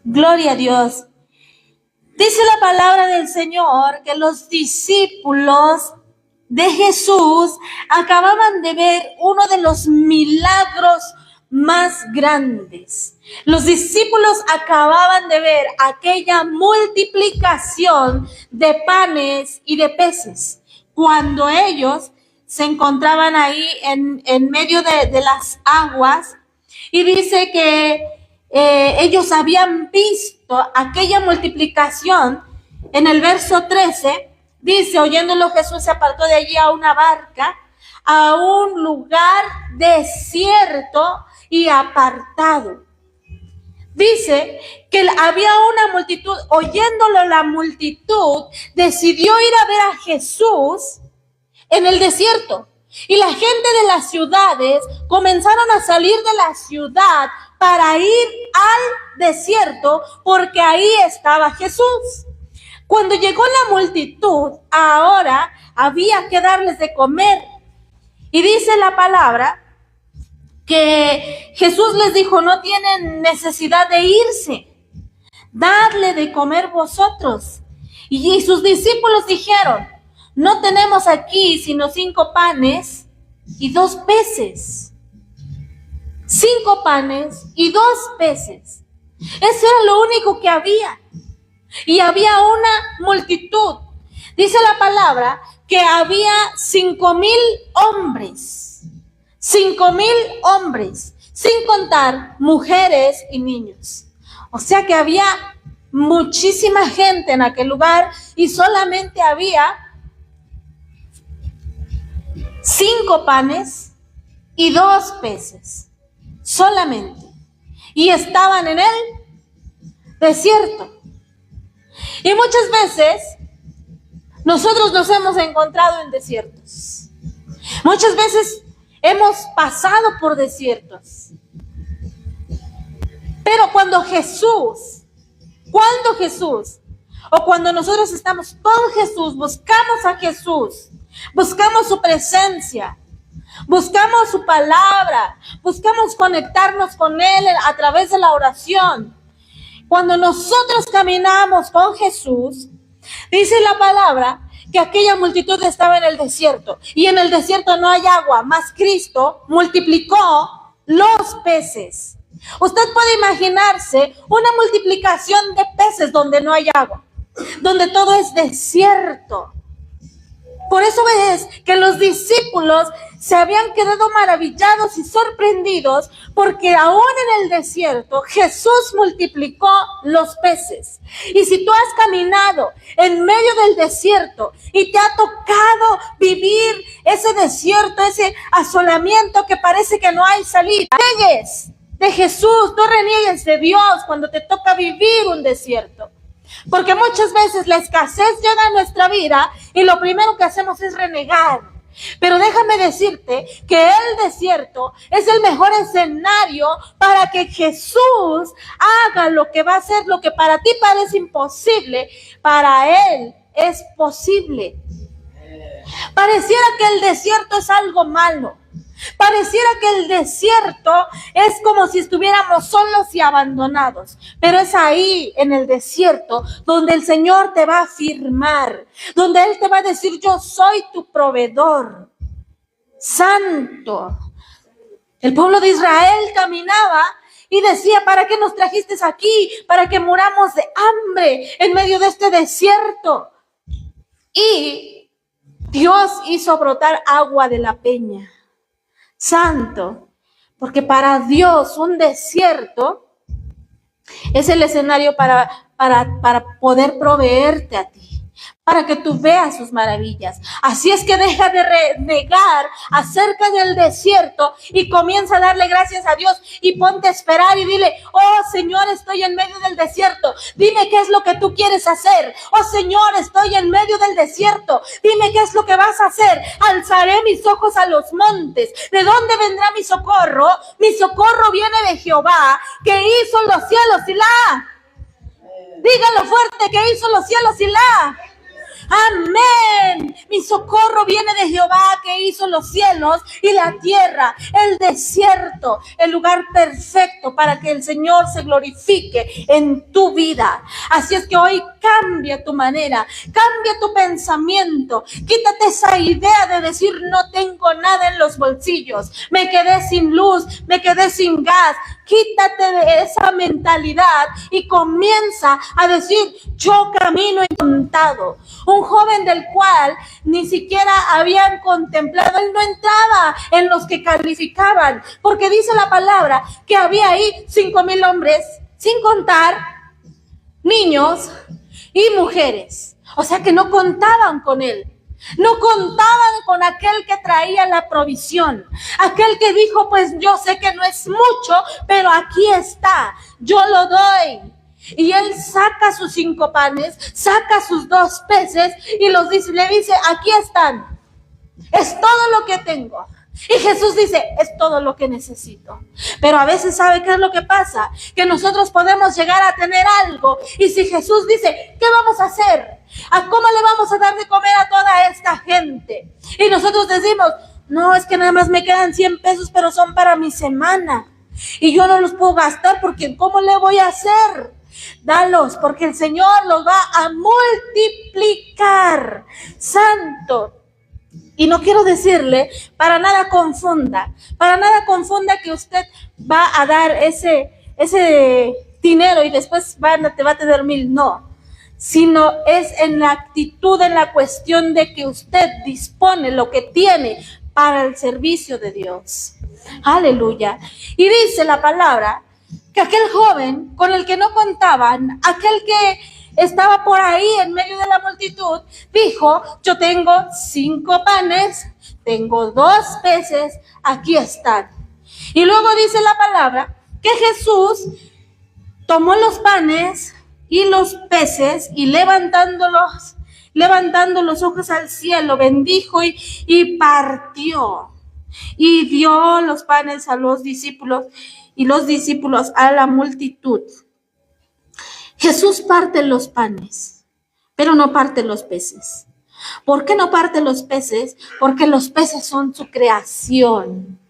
Gloria a Dios. Dice la palabra del Señor que los discípulos de Jesús acababan de ver uno de los milagros más grandes. Los discípulos acababan de ver aquella multiplicación de panes y de peces, cuando ellos se encontraban ahí en medio de las aguas, y dice que ellos habían visto aquella multiplicación. En el verso 13 dice: oyéndolo Jesús se apartó de allí a una barca, a un lugar desierto y apartado. Dice que había una multitud. Oyéndolo la multitud decidió ir a ver a Jesús en el desierto. Y la gente de las ciudades comenzaron a salir de la ciudad para ir al desierto, porque ahí estaba Jesús. Cuando llegó la multitud, ahora había que darles de comer. Y dice la palabra que Jesús les dijo: no tienen necesidad de irse, dadle de comer vosotros. Y sus discípulos dijeron: no tenemos aquí sino 5 panes y 2 peces. 5 panes y 2 peces. Eso era lo único que había. Y había una multitud. Dice la palabra que había 5,000 hombres. 5,000 hombres, sin contar mujeres y niños. O sea que había muchísima gente en aquel lugar y solamente había 5 panes y 2 peces. Solamente. Y estaban en el desierto. Y muchas veces nosotros nos hemos encontrado en desiertos. Muchas veces hemos pasado por desiertos. Pero cuando Jesús, o cuando nosotros estamos con Jesús, buscamos a Jesús, buscamos su presencia, buscamos su palabra, buscamos conectarnos con Él a través de la oración. Cuando nosotros caminamos con Jesús, dice la palabra que aquella multitud estaba en el desierto, y en el desierto no hay agua, mas Cristo multiplicó los peces. Usted puede imaginarse una multiplicación de peces donde no hay agua, donde todo es desierto. Por eso es que los discípulos se habían quedado maravillados y sorprendidos, porque aún en el desierto Jesús multiplicó los peces. Y si tú has caminado en medio del desierto y te ha tocado vivir ese desierto, ese asolamiento que parece que no hay salida, reniegues de Jesús, no reniegues de Dios cuando te toca vivir un desierto. Porque muchas veces la escasez llega a nuestra vida y lo primero que hacemos es renegar. Pero déjame decirte que el desierto es el mejor escenario para que Jesús haga lo que va a hacer. Lo que para ti parece imposible, para Él es posible. Pareciera que el desierto es algo malo. Pareciera que el desierto es como si estuviéramos solos y abandonados, pero es ahí en el desierto donde el Señor te va a afirmar, donde Él te va a decir: yo soy tu proveedor santo. El pueblo de Israel caminaba y decía: ¿para qué nos trajiste aquí? Para que muramos de hambre en medio de este desierto. Y Dios hizo brotar agua de la peña. Santo, porque para Dios un desierto es el escenario para poder proveerte a ti, para que tú veas sus maravillas. Así es que deja de renegar acerca del desierto y comienza a darle gracias a Dios y ponte a esperar y dile: oh Señor, estoy en medio del desierto, dime qué es lo que tú quieres hacer. Oh Señor, estoy en medio del desierto, dime qué es lo que vas a hacer. Alzaré mis ojos a los montes, ¿de dónde vendrá mi socorro? Mi socorro viene de Jehová, que hizo los cielos y la... Dígalo fuerte: que hizo los cielos y la... Amén. Mi socorro viene de Jehová, que hizo los cielos y la tierra, el desierto, el lugar perfecto para que el Señor se glorifique en tu vida. Así es que hoy cambia tu manera, cambia tu pensamiento. Quítate esa idea de decir no tengo nada en los bolsillos, me quedé sin luz, me quedé sin gas. Quítate de esa mentalidad y comienza a decir, yo camino encantado. Un joven del cual ni siquiera habían contemplado, él no entraba en los que calificaban, porque dice la palabra que había ahí 5,000 hombres, sin contar niños y mujeres. O sea que no contaban con él. No contaban con aquel que traía la provisión, aquel que dijo, pues yo sé que no es mucho, pero aquí está, yo lo doy. Y él saca sus 5 panes, saca sus 2 peces y le dice, aquí están, es todo lo que tengo. Y Jesús dice, es todo lo que necesito. Pero a veces, ¿sabe qué es lo que pasa? Que nosotros podemos llegar a tener algo. Y si Jesús dice, ¿qué vamos a hacer? ¿A cómo le vamos a dar de comer a toda esta gente? Y nosotros decimos, no, es que nada más me quedan 100 pesos, pero son para mi semana. Y yo no los puedo gastar porque ¿cómo le voy a hacer? Dalos, porque el Señor los va a multiplicar. Santo. Y no quiero decirle, para nada confunda que usted va a dar ese dinero y después te va a tener 1,000, no. Sino es en la actitud, en la cuestión de que usted dispone lo que tiene para el servicio de Dios. Aleluya. Y dice la palabra que aquel joven con el que no contaban, aquel que estaba por ahí en medio de la multitud, dijo, yo tengo 5 panes, tengo 2 peces, aquí están. Y luego dice la palabra que Jesús tomó los panes y los peces y levantando los ojos al cielo, bendijo y partió. Y dio los panes a los discípulos y los discípulos a la multitud. Jesús parte los panes, pero no parte los peces. ¿Por qué no parte los peces? Porque los peces son su creación.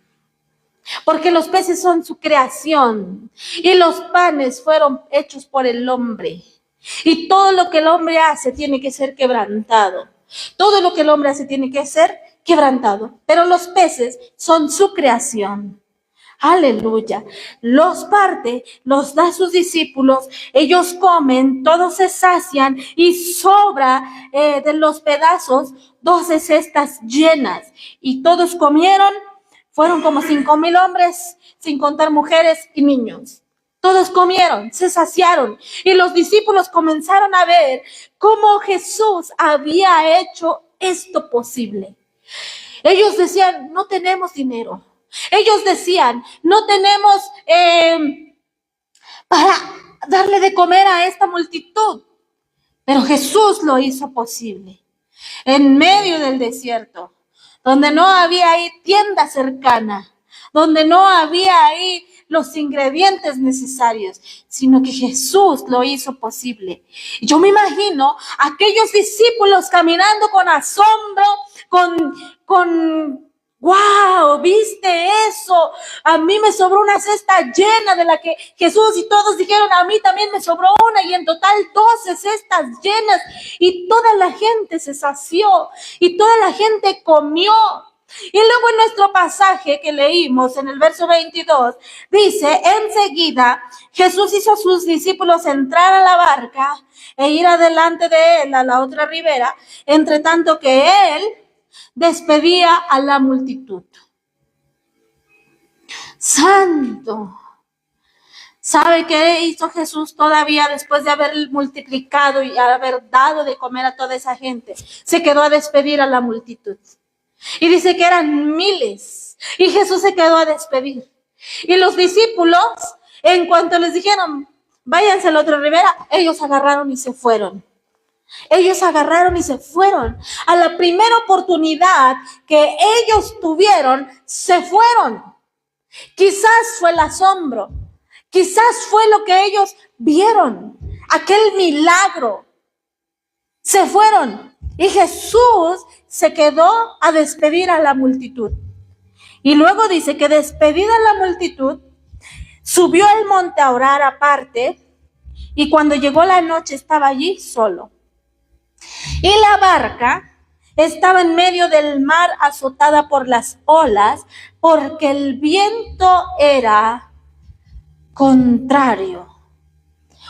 Porque los peces son su creación. Y los panes fueron hechos por el hombre. Y todo lo que el hombre hace tiene que ser quebrantado. Todo lo que el hombre hace tiene que ser quebrantado. Pero los peces son su creación. Aleluya. Los parte, los da a sus discípulos, ellos comen, todos se sacian y sobra de los pedazos 12 cestas llenas. Y todos comieron, fueron como 5,000 hombres, sin contar mujeres y niños. Todos comieron, se saciaron y los discípulos comenzaron a ver cómo Jesús había hecho esto posible. Ellos decían, no tenemos dinero. Ellos decían, no tenemos para darle de comer a esta multitud. Pero Jesús lo hizo posible. En medio del desierto, donde no había ahí tienda cercana, donde no había ahí los ingredientes necesarios, sino que Jesús lo hizo posible. Yo me imagino a aquellos discípulos caminando con asombro, con ¡wow! ¿Viste eso? A mí me sobró una cesta llena de la que Jesús y todos dijeron, a mí también me sobró una, y en total 12 cestas llenas, y toda la gente se sació, y toda la gente comió. Y luego en nuestro pasaje que leímos en el verso 22, dice, enseguida Jesús hizo a sus discípulos entrar a la barca e ir adelante de él a la otra ribera, entre tanto que él despedía a la multitud. Santo. ¿Sabe qué hizo Jesús todavía después de haber multiplicado y haber dado de comer a toda esa gente? Se quedó a despedir a la multitud. Y dice que eran miles. Y Jesús se quedó a despedir. Y los discípulos, en cuanto les dijeron, váyanse a la otra ribera, ellos agarraron y se fueron. Ellos agarraron y se fueron. A la primera oportunidad que ellos tuvieron, se fueron. Quizás fue el asombro. Quizás fue lo que ellos vieron. Aquel milagro. Se fueron y Jesús se quedó a despedir a la multitud. Y luego dice que despedida la multitud, subió al monte a orar aparte, y cuando llegó la noche estaba allí solo. Y la barca estaba en medio del mar azotada por las olas, porque el viento era contrario.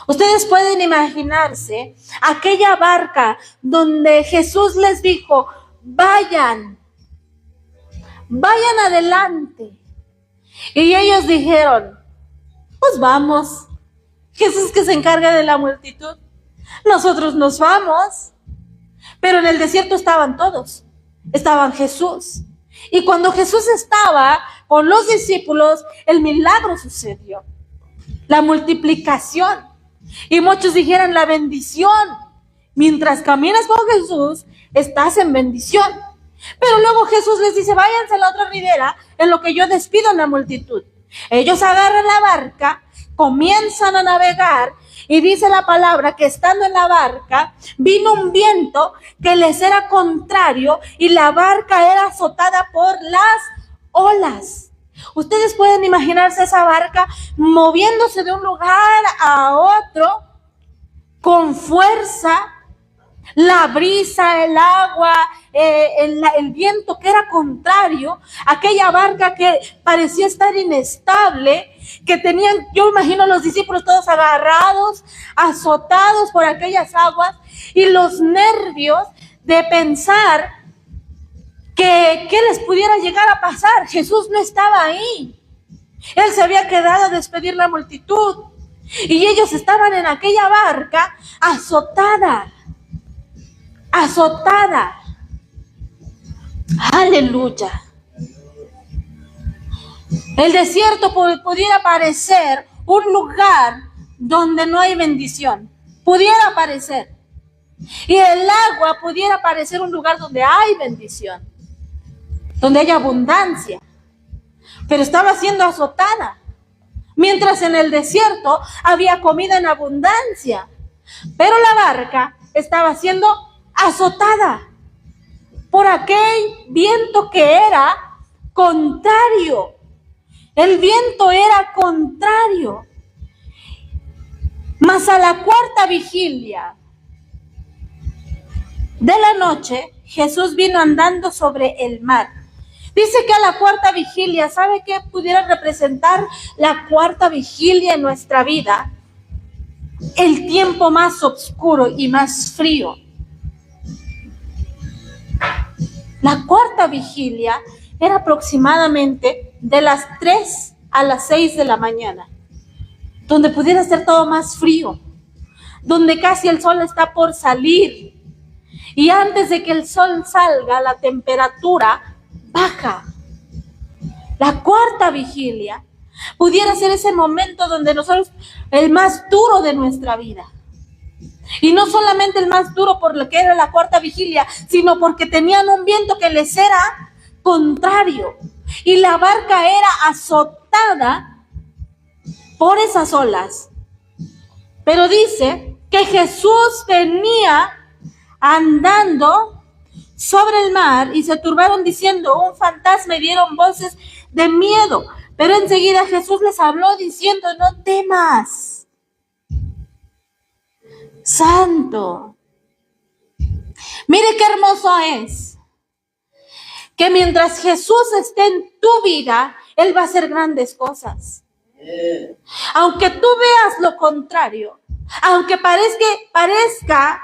Ustedes pueden imaginarse aquella barca donde Jesús les dijo, vayan adelante. Y ellos dijeron, pues vamos. Jesús que se encarga de la multitud, nosotros nos vamos. Pero en el desierto estaban todos, estaban Jesús. Y cuando Jesús estaba con los discípulos, el milagro sucedió, la multiplicación. Y muchos dijeron la bendición. Mientras caminas con Jesús, estás en bendición. Pero luego Jesús les dice, váyanse a la otra ribera en lo que yo despido a la multitud. Ellos agarran la barca, comienzan a navegar y dice la palabra que estando en la barca vino un viento que les era contrario y la barca era azotada por las olas. Ustedes pueden imaginarse esa barca moviéndose de un lugar a otro con fuerza, la brisa, el agua, el viento que era contrario, aquella barca que parecía estar inestable, que tenían, yo imagino los discípulos todos agarrados, azotados por aquellas aguas y los nervios de pensar que qué les pudiera llegar a pasar. Jesús no estaba ahí. Él se había quedado a despedir la multitud y ellos estaban en aquella barca azotada. Aleluya. El desierto pudiera parecer un lugar donde no hay bendición. Pudiera parecer. Y el agua pudiera parecer un lugar donde hay bendición, donde hay abundancia. Pero estaba siendo azotada. Mientras en el desierto había comida en abundancia. Pero la barca estaba siendo azotada por aquel viento que era contrario. El viento era contrario. Mas a la cuarta vigilia de la noche, Jesús vino andando sobre el mar. Dice que a la cuarta vigilia, ¿sabe qué pudiera representar la cuarta vigilia en nuestra vida? El tiempo más oscuro y más frío. La cuarta vigilia era aproximadamente de las 3 a las 6 de la mañana, donde pudiera ser todo más frío, donde casi el sol está por salir. Y antes de que el sol salga, la temperatura baja. La cuarta vigilia pudiera ser ese momento donde nosotros, el más duro de nuestra vida. Y no solamente el más duro por lo que era la cuarta vigilia, sino porque tenían un viento que les era contrario. Y la barca era azotada por esas olas. Pero dice que Jesús venía andando sobre el mar y se turbaron diciendo, un fantasma, y dieron voces de miedo. Pero enseguida Jesús les habló diciendo, no temas. Santo. Mire qué hermoso es que mientras Jesús esté en tu vida, Él va a hacer grandes cosas. Aunque tú veas lo contrario, aunque parezca,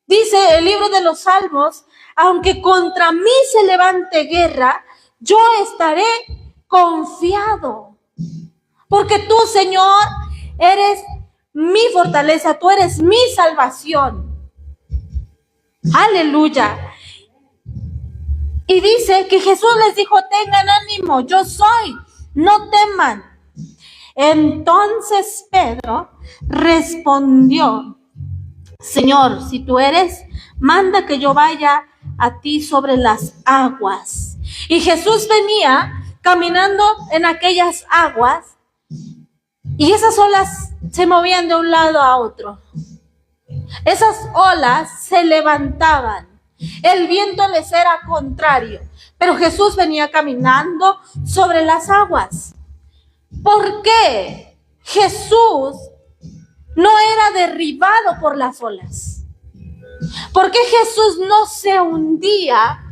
dice el libro de los Salmos, aunque contra mí se levante guerra, yo estaré confiado. Porque tú, Señor, eres mi fortaleza, tú eres mi salvación. Aleluya. Y dice que Jesús les dijo, tengan ánimo, yo soy, no teman. Entonces Pedro respondió, Señor, si tú eres, manda que yo vaya a ti sobre las aguas. Y Jesús venía caminando en aquellas aguas y esas olas se movían de un lado a otro. Esas olas se levantaban. El viento les era contrario, pero Jesús venía caminando sobre las aguas. ¿Por qué Jesús no era derribado por las olas? ¿Por qué Jesús no se hundía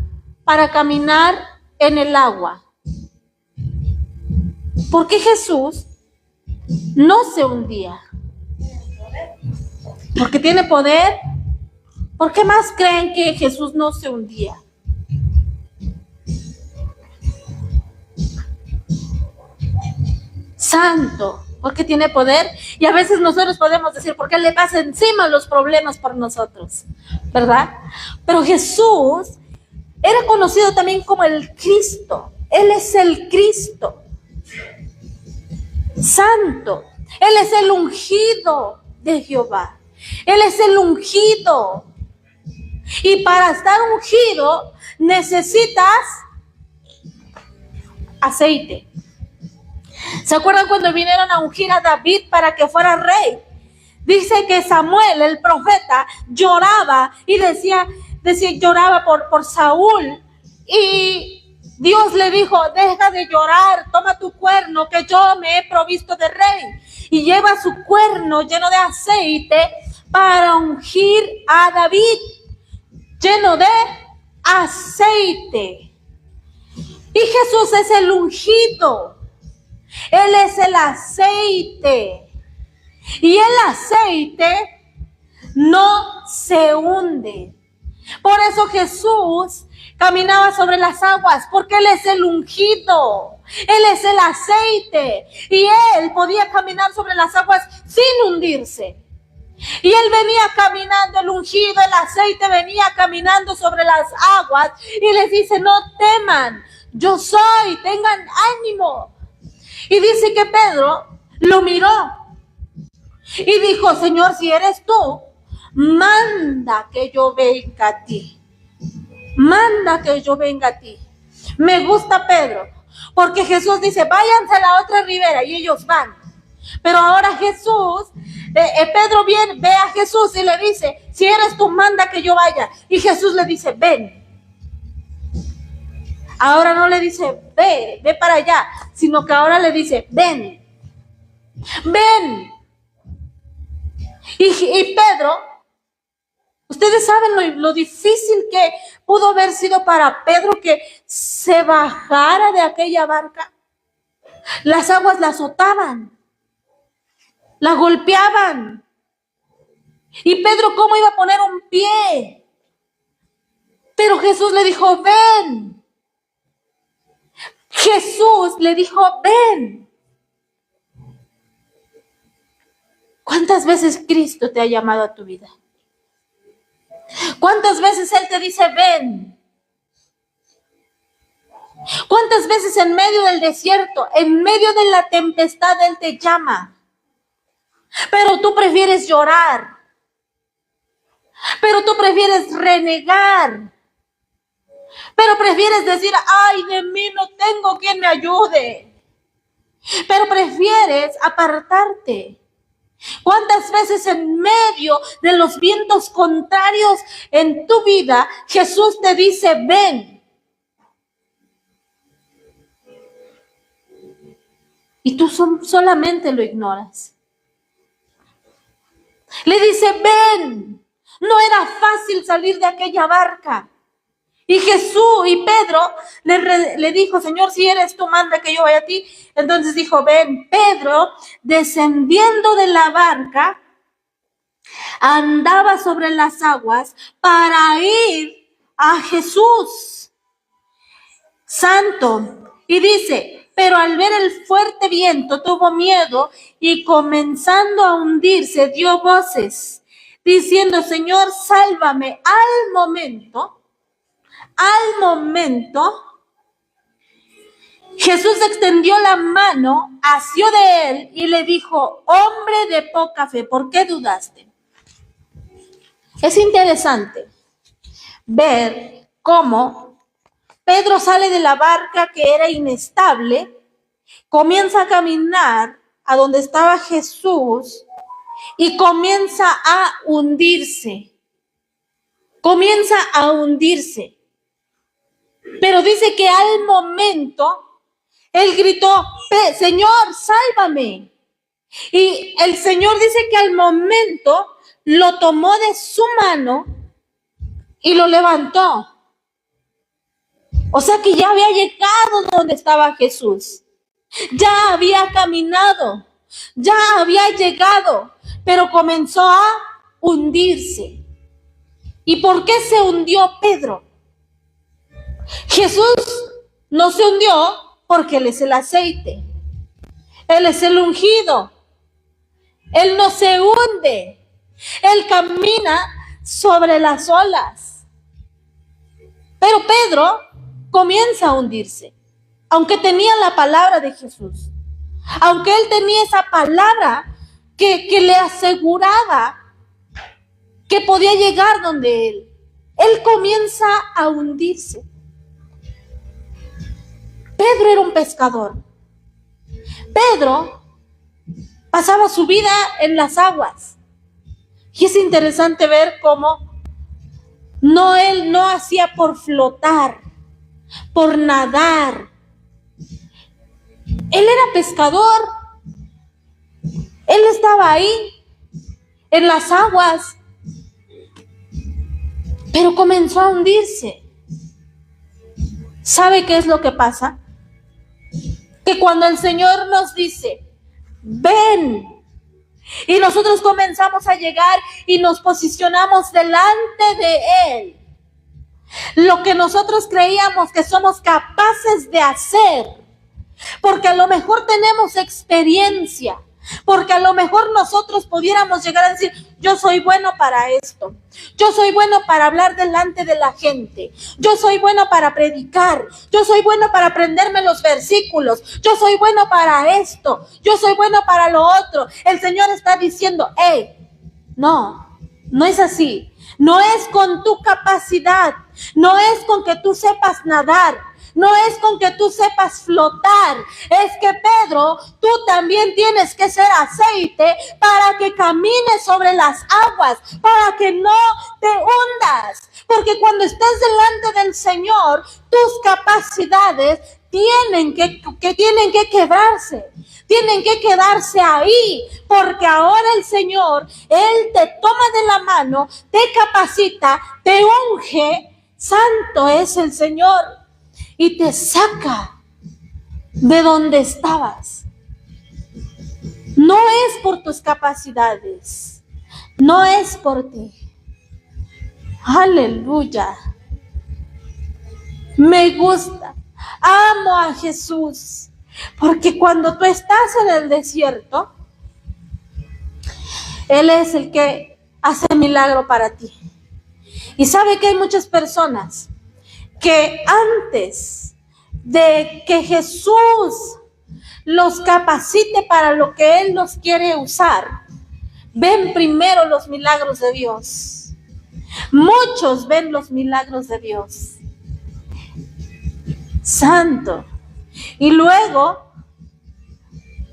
para caminar en el agua? ¿Por qué Jesús no se hundía? Porque tiene poder. ¿Por qué más creen que Jesús no se hundía? Santo, porque tiene poder. Y a veces nosotros podemos decir, ¿por qué le pasa encima los problemas por nosotros? ¿Verdad? Pero Jesús era conocido también como el Cristo. Él es el Cristo. Santo. Él es el ungido de Jehová. Él es el ungido. Y para estar ungido necesitas aceite. ¿Se acuerdan cuando vinieron a ungir a David para que fuera rey? Dice que Samuel, el profeta, lloraba y decía lloraba por Saúl. Y Dios le dijo, deja de llorar, toma tu cuerno que yo me he provisto de rey. Y lleva su cuerno lleno de aceite para ungir a David. Lleno de aceite. Y Jesús es el ungido. Él es el aceite. Y el aceite no se hunde. Por eso Jesús caminaba sobre las aguas, porque Él es el ungido. Él es el aceite. Y Él podía caminar sobre las aguas sin hundirse. Y Él venía caminando, el ungido, el aceite venía caminando sobre las aguas y les dice, no teman, yo soy, tengan ánimo. Y dice que Pedro lo miró y dijo, Señor, si eres tú, manda que yo venga a ti. Manda que yo venga a ti. Me gusta Pedro, porque Jesús dice, váyanse a la otra ribera y ellos van. Pero ahora Jesús, Pedro ve a Jesús y le dice, si eres tú, manda que yo vaya. Y Jesús le dice, ven. Ahora no le dice, ve para allá, sino que ahora le dice, ven. Ven. Y Pedro, ustedes saben lo difícil que pudo haber sido para Pedro que se bajara de aquella barca. Las aguas la azotaban. La golpeaban. Y Pedro, ¿cómo iba a poner un pie? Pero Jesús le dijo, ven. Jesús le dijo, ven. ¿Cuántas veces Cristo te ha llamado a tu vida? ¿Cuántas veces Él te dice, ven? ¿Cuántas veces en medio del desierto, en medio de la tempestad, Él te llama? Pero tú prefieres llorar. Pero tú prefieres renegar. Pero prefieres decir, ay, de mí no tengo quien me ayude. Pero prefieres apartarte. ¿Cuántas veces en medio de los vientos contrarios en tu vida, Jesús te dice, ven? Y tú solamente lo ignoras. Le dice, ven. No era fácil salir de aquella barca. Y Jesús y Pedro le dijo, Señor, si eres tú, manda que yo vaya a ti. Entonces dijo, ven. Pedro, descendiendo de la barca, andaba sobre las aguas para ir a Jesús. Santo. Y dice, pero al ver el fuerte viento tuvo miedo y comenzando a hundirse dio voces, diciendo, Señor, sálvame. Al momento, Jesús extendió la mano, asió de él y le dijo, hombre de poca fe, ¿por qué dudaste? Es interesante ver cómo Pedro sale de la barca que era inestable, comienza a caminar a donde estaba Jesús y comienza a hundirse. Comienza a hundirse. Pero dice que al momento él gritó, Señor, sálvame. Y el Señor dice que al momento lo tomó de su mano y lo levantó. O sea que ya había llegado donde estaba Jesús. Ya había caminado. Ya había llegado. Pero comenzó a hundirse. ¿Y por qué se hundió Pedro? Jesús no se hundió porque Él es el aceite. Él es el ungido. Él no se hunde. Él camina sobre las olas. Pero Pedro comienza a hundirse. Aunque tenía la palabra de Jesús. Aunque él tenía esa palabra que le aseguraba que podía llegar donde él. Él comienza a hundirse. Pedro era un pescador. Pedro pasaba su vida en las aguas. Y es interesante ver cómo él no hacía por flotar, por nadar. Él era pescador. Él estaba ahí, en las aguas. Pero comenzó a hundirse. ¿Sabe qué es lo que pasa? Que cuando el Señor nos dice, ven, y nosotros comenzamos a llegar y nos posicionamos delante de Él, lo que nosotros creíamos que somos capaces de hacer, porque a lo mejor tenemos experiencia, porque a lo mejor nosotros pudiéramos llegar a decir, yo soy bueno para esto, yo soy bueno para hablar delante de la gente, yo soy bueno para predicar, yo soy bueno para aprenderme los versículos, yo soy bueno para esto, yo soy bueno para lo otro. El Señor está diciendo, no es así, no es con tu capacidad, no es con que tú sepas nadar, no es con que tú sepas flotar, es que Pedro, tú también tienes que ser aceite para que camines sobre las aguas, para que no te hundas, porque cuando estés delante del Señor, tus capacidades tienen que quebrarse, tienen que quedarse ahí, porque ahora el Señor, Él te toma de la mano, te capacita, te unge, santo es el Señor. Y te saca de donde estabas. No es por tus capacidades. No es por ti. Aleluya. Me gusta. Amo a Jesús. Porque cuando tú estás en el desierto, Él es el que hace milagro para ti. Y sabe que hay muchas personas que antes de que Jesús los capacite para lo que Él los quiere usar, ven primero los milagros de Dios. Muchos ven los milagros de Dios. Santo. Y luego,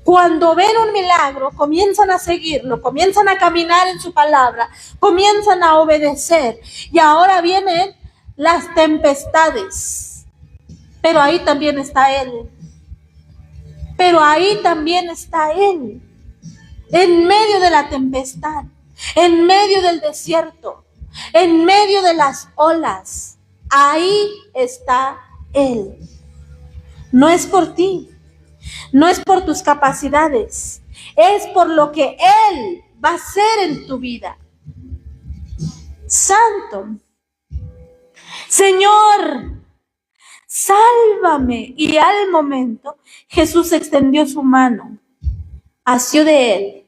cuando ven un milagro, comienzan a seguirlo, comienzan a caminar en su palabra, comienzan a obedecer. Y ahora vienen las tempestades, pero ahí también está Él, pero ahí también está Él, en medio de la tempestad, en medio del desierto, en medio de las olas, ahí está Él. No es por ti, no es por tus capacidades, es por lo que Él va a hacer en tu vida. Santo. Señor, sálvame. Y al momento Jesús extendió su mano, asió de él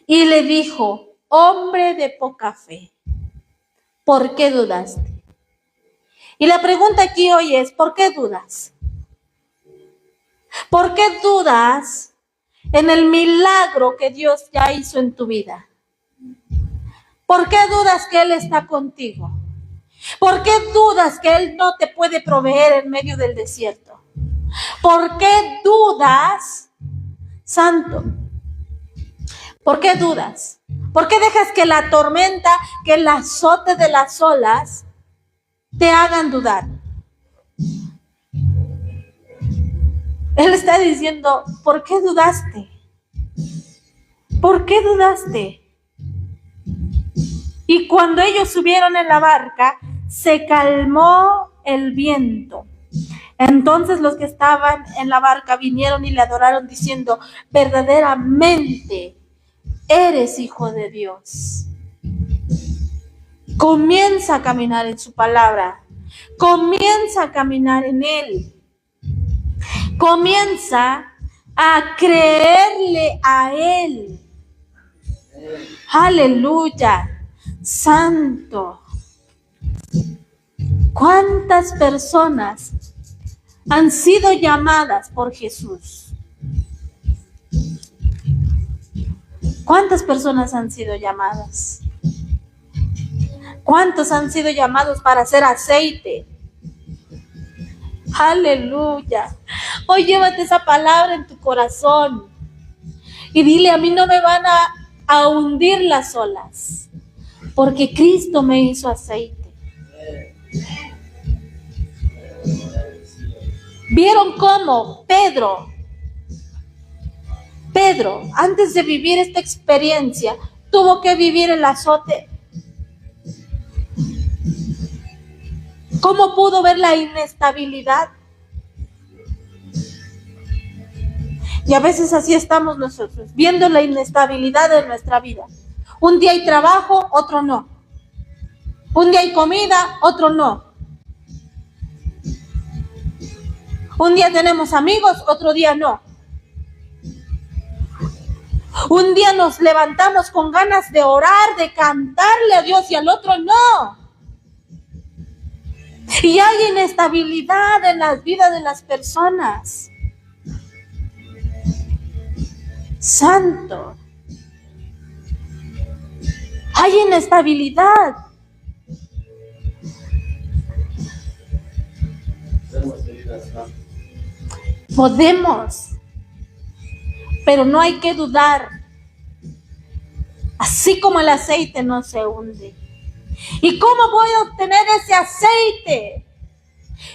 y le dijo, hombre de poca fe, ¿por qué dudaste? Y la pregunta aquí hoy es, ¿por qué dudas? ¿Por qué dudas en el milagro que Dios ya hizo en tu vida? ¿Por qué dudas que Él está contigo? ¿Por qué dudas que Él no te puede proveer en medio del desierto? ¿Por qué dudas, santo? ¿Por qué dudas? ¿Por qué dejas que la tormenta, que el azote de las olas te hagan dudar? Él está diciendo, ¿por qué dudaste? ¿Por qué dudaste? Y cuando ellos subieron en la barca, se calmó el viento. Entonces los que estaban en la barca vinieron y le adoraron diciendo, verdaderamente eres hijo de Dios. Comienza a caminar en su palabra. Comienza a caminar en Él. Comienza a creerle a Él. Aleluya. Santo. ¿Cuántas personas han sido llamadas por Jesús? ¿Cuántas personas han sido llamadas? ¿Cuántos han sido llamados para hacer aceite? Aleluya. Hoy llévate esa palabra en tu corazón y dile, a mí no me van a hundir las olas, porque Cristo me hizo aceite. ¿Vieron cómo Pedro, antes de vivir esta experiencia, tuvo que vivir el azote? ¿Cómo pudo ver la inestabilidad? Y a veces así estamos nosotros, viendo la inestabilidad de nuestra vida. Un día hay trabajo, otro no. Un día hay comida, otro no. Un día tenemos amigos, otro día no. Un día nos levantamos con ganas de orar, de cantarle a Dios y al otro no. Y hay inestabilidad en las vidas de las personas. Santo. Hay inestabilidad. Podemos, pero no hay que dudar. Así como el aceite no se hunde. ¿Y cómo voy a obtener ese aceite?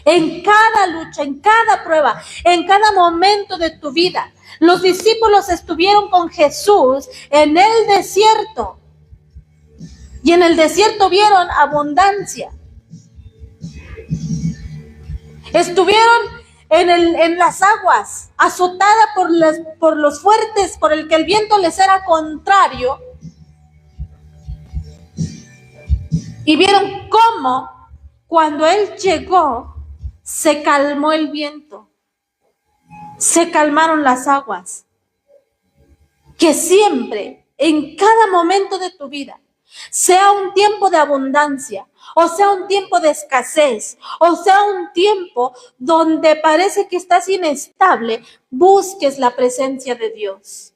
En cada lucha, en cada prueba, en cada momento de tu vida. Los discípulos estuvieron con Jesús en el desierto. Y en el desierto vieron abundancia. Estuvieron en las aguas, azotada por los fuertes, por el que el viento les era contrario. Y vieron cómo cuando Él llegó, se calmó el viento. Se calmaron las aguas. Que siempre, en cada momento de tu vida, sea un tiempo de abundancia, o sea un tiempo de escasez, o sea un tiempo donde parece que estás inestable, busques la presencia de Dios.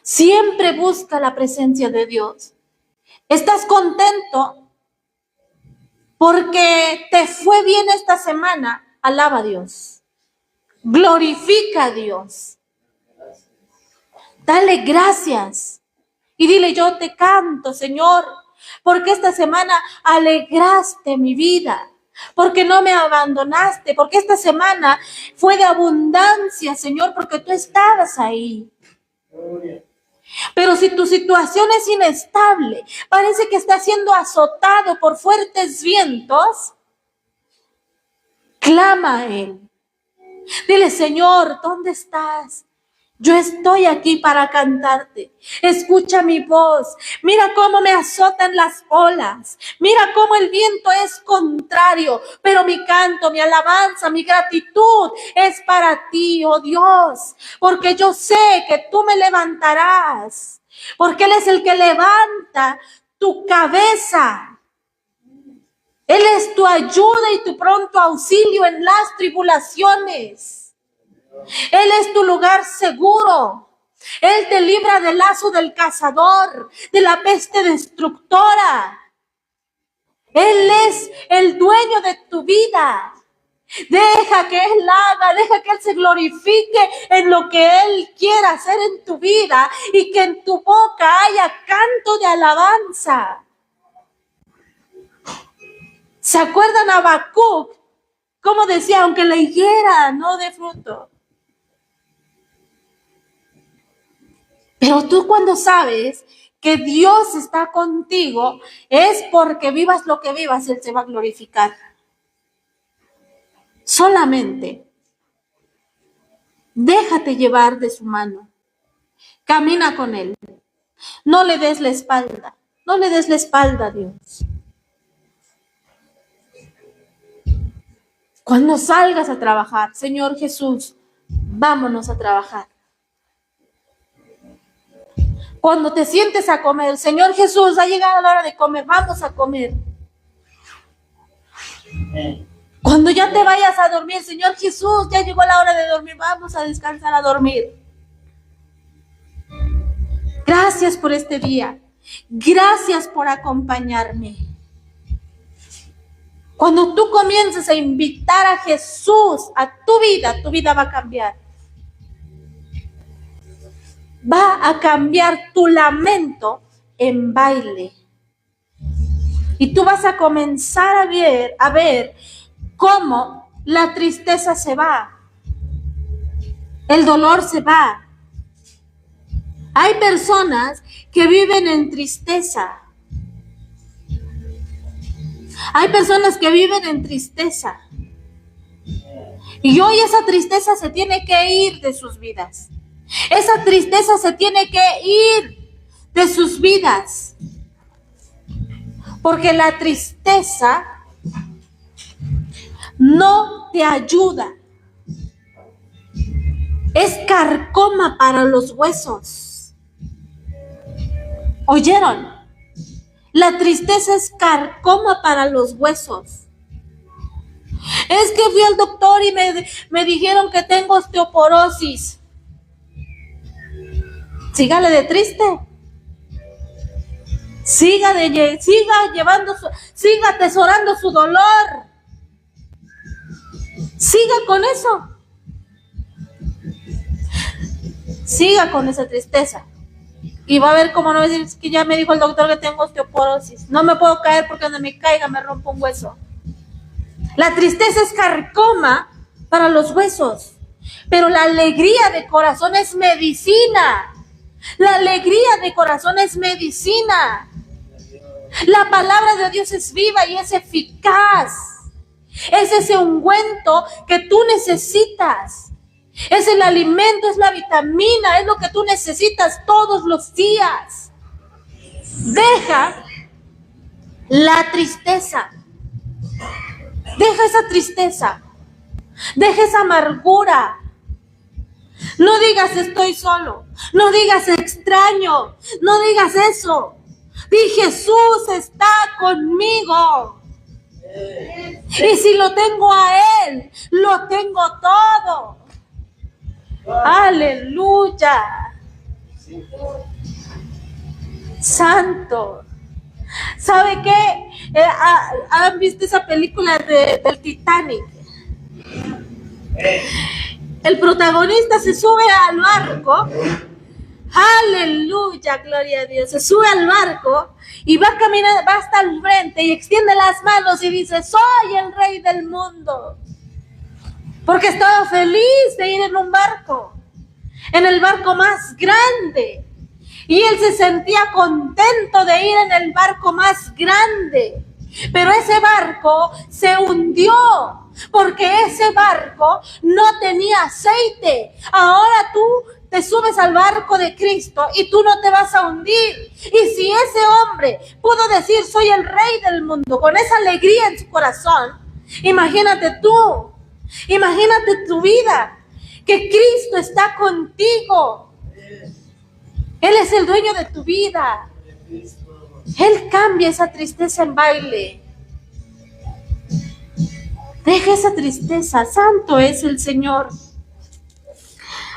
Siempre busca la presencia de Dios. ¿Estás contento porque te fue bien esta semana? Alaba a Dios. Glorifica a Dios. Dale gracias. Y dile, yo te canto, Señor, porque esta semana alegraste mi vida, porque no me abandonaste, porque esta semana fue de abundancia, Señor, porque tú estabas ahí. Pero si tu situación es inestable, parece que estás siendo azotado por fuertes vientos, clama a Él. Dile, Señor, ¿dónde estás? Yo estoy aquí para cantarte. Escucha mi voz. Mira cómo me azotan las olas. Mira cómo el viento es contrario. Pero mi canto, mi alabanza, mi gratitud es para ti, oh Dios. Porque yo sé que tú me levantarás. Porque Él es el que levanta tu cabeza. Él es tu ayuda y tu pronto auxilio en las tribulaciones. Él es tu lugar seguro. Él te libra del lazo del cazador, de la peste destructora. Él es el dueño de tu vida. Deja que Él haga, deja que Él se glorifique en lo que Él quiera hacer en tu vida y que en tu boca haya canto de alabanza. ¿Se acuerdan a Habacuc? Como decía, aunque la higuera no dé fruto. Pero tú cuando sabes que Dios está contigo, es porque vivas lo que vivas, Él se va a glorificar. Solamente déjate llevar de su mano. Camina con Él. No le des la espalda. No le des la espalda a Dios. Cuando salgas a trabajar, Señor Jesús, vámonos a trabajar. Cuando te sientes a comer, Señor Jesús, ha llegado la hora de comer, vamos a comer. Cuando ya te vayas a dormir, Señor Jesús, ya llegó la hora de dormir, vamos a descansar a dormir. Gracias por este día. Gracias por acompañarme. Cuando tú comiences a invitar a Jesús a tu vida va a cambiar. Va a cambiar tu lamento en baile. Y tú vas a comenzar a ver cómo la tristeza se va. El dolor se va. Hay personas que viven en tristeza. Hay personas que viven en tristeza. Y hoy esa tristeza se tiene que ir de sus vidas. Esa tristeza se tiene que ir de sus vidas. Porque la tristeza no te ayuda. Es carcoma para los huesos. ¿Oyeron? La tristeza es carcoma para los huesos. Es que fui al doctor y me dijeron que tengo osteoporosis. Sígale de triste. Siga atesorando su dolor. Siga con eso. Siga con esa tristeza. Y va a ver cómo no va a decir, es que ya me dijo el doctor que tengo osteoporosis. No me puedo caer porque donde me caiga me rompo un hueso. La tristeza es carcoma para los huesos. Pero la alegría de corazón es medicina. La alegría de corazón es medicina. La palabra de Dios es viva y es eficaz. Es ese ungüento que tú necesitas. Es el alimento, es la vitamina, es lo que tú necesitas todos los días. Deja la tristeza. Deja esa tristeza. Deja esa amargura. No digas estoy solo. No digas extraño. No digas eso. Di Jesús está conmigo. Y si lo tengo a Él, lo tengo todo. Aleluya. Santo. ¿Sabe qué? ¿Han visto esa película del Titanic? El protagonista se sube al barco. Aleluya, gloria a Dios. Se sube al barco y va a caminar, va hasta el frente y extiende las manos y dice, soy el rey del mundo. Porque estaba feliz de ir en un barco, en el barco más grande. Y él se sentía contento de ir en el barco más grande. Pero ese barco se hundió porque ese barco no tenía aceite. Ahora tú te subes al barco de Cristo y tú no te vas a hundir. Y si ese hombre pudo decir soy el rey del mundo con esa alegría en su corazón, imagínate tú. Imagínate tu vida, que Cristo está contigo. Él es el dueño de tu vida. Él cambia esa tristeza en baile. Deja esa tristeza. Santo es el Señor.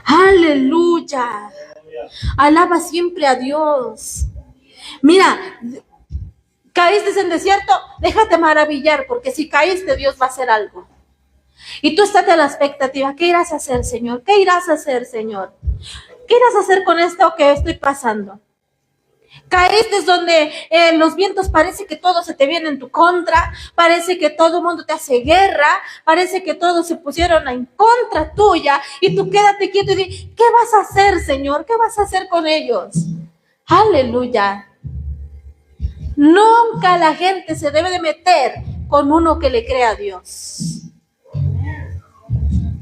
Aleluya. Alaba siempre a Dios. Mira, caíste en desierto, déjate maravillar, porque si caíste, Dios va a hacer algo. Y tú estate a la expectativa. ¿Qué irás a hacer, Señor? ¿Qué irás a hacer, Señor? ¿Qué irás a hacer con esto que estoy pasando? Caíste donde los vientos parece que todo se te viene en tu contra, parece que todo el mundo te hace guerra, parece que todos se pusieron en contra tuya y tú quédate quieto y di, ¿qué vas a hacer, Señor? ¿Qué vas a hacer con ellos? Aleluya. Nunca la gente se debe de meter con uno que le crea a Dios.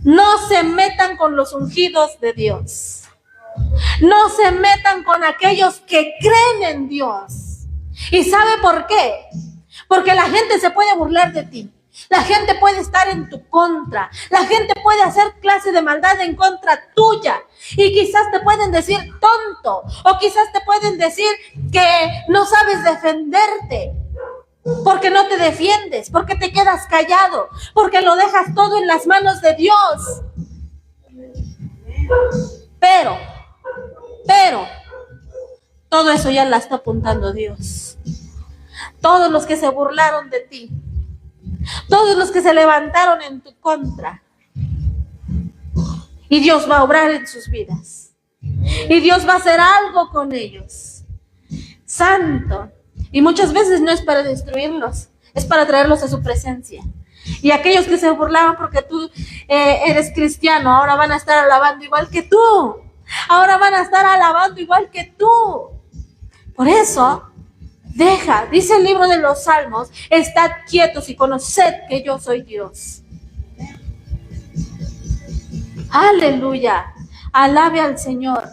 No se metan con los ungidos de Dios. No se metan con aquellos que creen en Dios. ¿Y sabe por qué? Porque la gente se puede burlar de ti. La gente puede estar en tu contra. La gente puede hacer clase de maldad en contra tuya. Y quizás te pueden decir tonto. O quizás te pueden decir que no sabes defenderte. Porque no te defiendes. Porque te quedas callado. Porque lo dejas todo en las manos de Dios. Pero, todo eso ya la está apuntando Dios. Todos los que se burlaron de ti, todos los que se levantaron en tu contra, y Dios va a obrar en sus vidas. Y Dios va a hacer algo con ellos. Santo. Y muchas veces no es para destruirlos, es para traerlos a su presencia. Y aquellos que se burlaban porque tú eres cristiano, ahora van a estar alabando igual que tú. Ahora van a estar alabando igual que tú. Por eso, dice el libro de los Salmos, estad quietos y conoced que yo soy Dios. Aleluya. Alabe al Señor.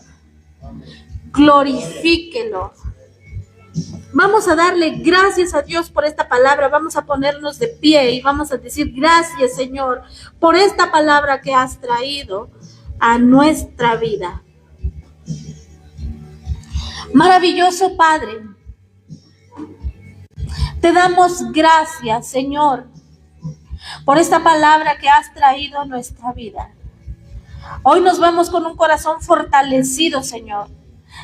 Glorifíquelo. Vamos a darle gracias a Dios por esta palabra. Vamos a ponernos de pie y vamos a decir gracias, Señor, por esta palabra que has traído a nuestra vida. Maravilloso Padre, te damos gracias, Señor, por esta palabra que has traído a nuestra vida. Hoy nos vamos con un corazón fortalecido, Señor,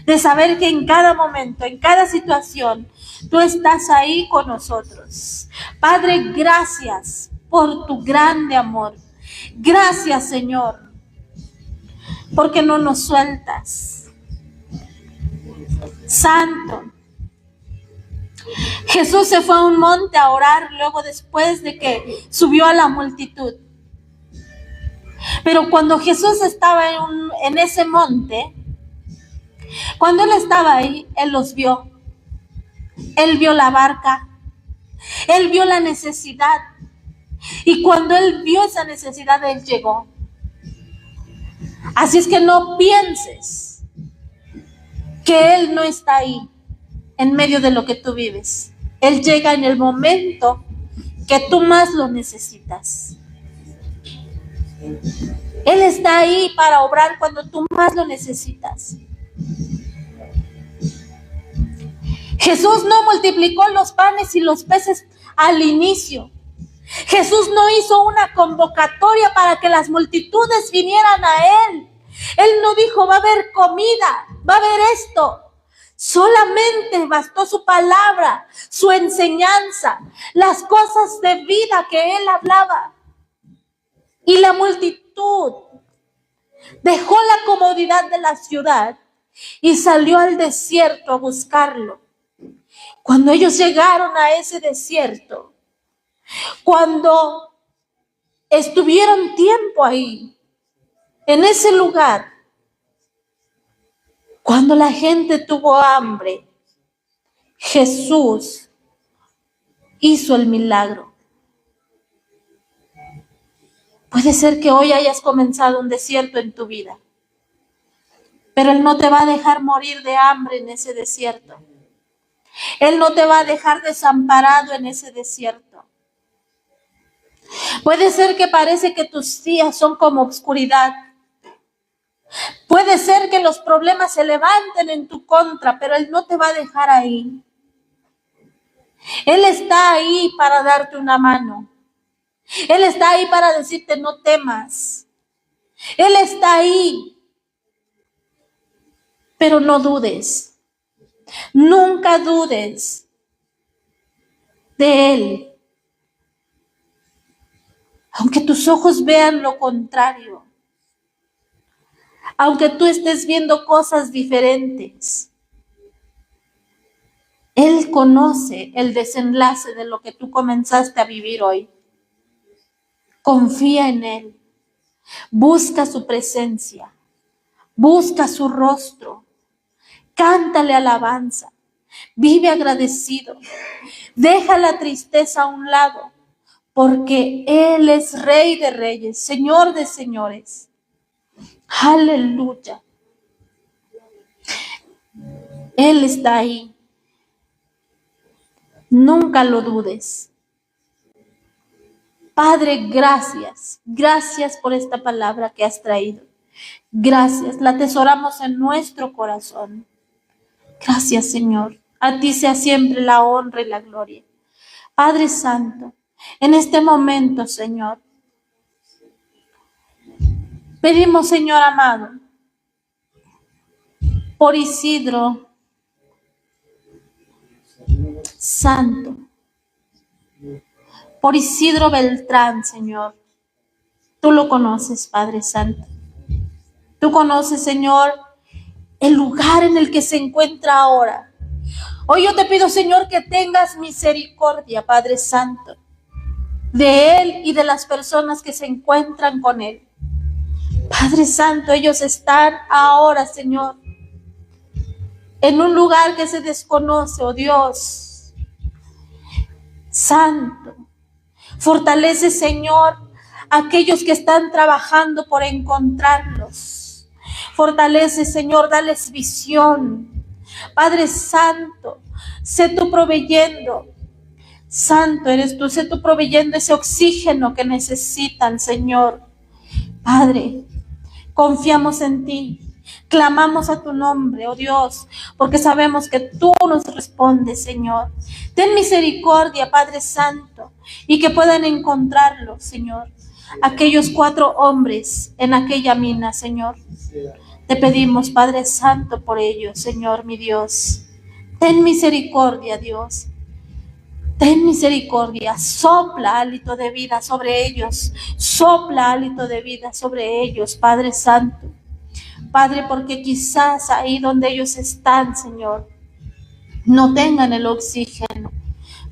de saber que en cada momento, en cada situación, tú estás ahí con nosotros. Padre, gracias por tu grande amor. Gracias, Señor, porque no nos sueltas. Santo. Jesús se fue a un monte a orar luego después de que subió a la multitud. Pero cuando Jesús estaba en ese monte, cuando Él estaba ahí, Él los vio. Él vio la barca. Él vio la necesidad. Y cuando Él vio esa necesidad, Él llegó. Así es que no pienses que Él no está ahí en medio de lo que tú vives. Él llega en el momento que tú más lo necesitas. Él está ahí para obrar cuando tú más lo necesitas. Jesús no multiplicó los panes y los peces al inicio. Jesús no hizo una convocatoria para que las multitudes vinieran a Él. Él no dijo, va a haber comida, va a haber esto. Solamente bastó su palabra, su enseñanza, las cosas de vida que Él hablaba. Y la multitud dejó la comodidad de la ciudad y salió al desierto a buscarlo. Cuando ellos llegaron a ese desierto, cuando estuvieron tiempo ahí, en ese lugar, cuando la gente tuvo hambre, Jesús hizo el milagro. Puede ser que hoy hayas comenzado un desierto en tu vida, pero Él no te va a dejar morir de hambre en ese desierto. Él no te va a dejar desamparado en ese desierto. Puede ser que parece que tus días son como oscuridad. Puede ser que los problemas se levanten en tu contra, pero Él no te va a dejar ahí. Él está ahí para darte una mano. Él está ahí para decirte no temas. Él está ahí. Pero no dudes. Nunca dudes de Él. Aunque tus ojos vean lo contrario, aunque tú estés viendo cosas diferentes, Él conoce el desenlace de lo que tú comenzaste a vivir hoy. Confía en Él. Busca su presencia. Busca su rostro. Cántale alabanza. Vive agradecido. Deja la tristeza a un lado, porque Él es Rey de Reyes, Señor de Señores. Aleluya. Él está ahí. Nunca lo dudes. Padre, gracias. Gracias por esta palabra que has traído. Gracias. La atesoramos en nuestro corazón. Gracias, Señor. A ti sea siempre la honra y la gloria. Padre Santo, en este momento, Señor, pedimos, Señor amado, por Isidro Santo, por Isidro Beltrán, Señor. Tú lo conoces, Padre Santo. Tú conoces, Señor, el lugar en el que se encuentra ahora. Hoy yo te pido, Señor, que tengas misericordia, Padre Santo, de él y de las personas que se encuentran con él. Padre Santo, ellos están ahora, Señor, en un lugar que se desconoce, oh Dios Santo. Fortalece, Señor, a aquellos que están trabajando por encontrarlos. Fortalece, Señor, dales visión. Padre Santo, sé tú proveyendo. Santo eres tú, sé tú proveyendo ese oxígeno que necesitan, Señor. Padre, confiamos en ti. Clamamos a tu nombre, oh Dios, porque sabemos que tú nos respondes, Señor. Ten misericordia, Padre Santo, y que puedan encontrarlo, Señor, aquellos 4 hombres en aquella mina, Señor. Te pedimos, Padre Santo, por ellos, Señor, mi Dios. Ten misericordia, Dios. Ten misericordia. Sopla hálito de vida sobre ellos. Sopla hálito de vida sobre ellos, Padre Santo. Padre, porque quizás ahí donde ellos están, Señor, no tengan el oxígeno,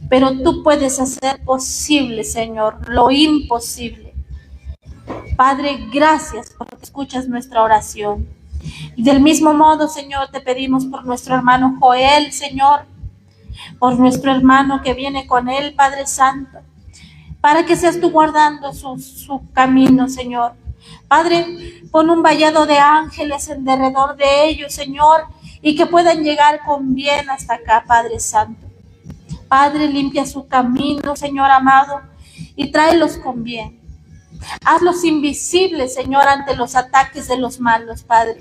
pero tú puedes hacer posible, Señor, lo imposible. Padre, gracias porque escuchas nuestra oración. Y del mismo modo, Señor, te pedimos por nuestro hermano Joel, Señor, por nuestro hermano que viene con él, Padre Santo, para que seas tú guardando su camino, Señor. Padre, pon un vallado de ángeles en derredor de ellos, Señor, y que puedan llegar con bien hasta acá, Padre Santo. Padre, limpia su camino, Señor amado, y tráelos con bien. Hazlos invisibles, Señor, ante los ataques de los malos, Padre.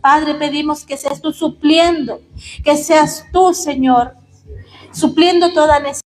Padre, pedimos que seas tú supliendo, que seas tú, Señor, supliendo toda necesidad.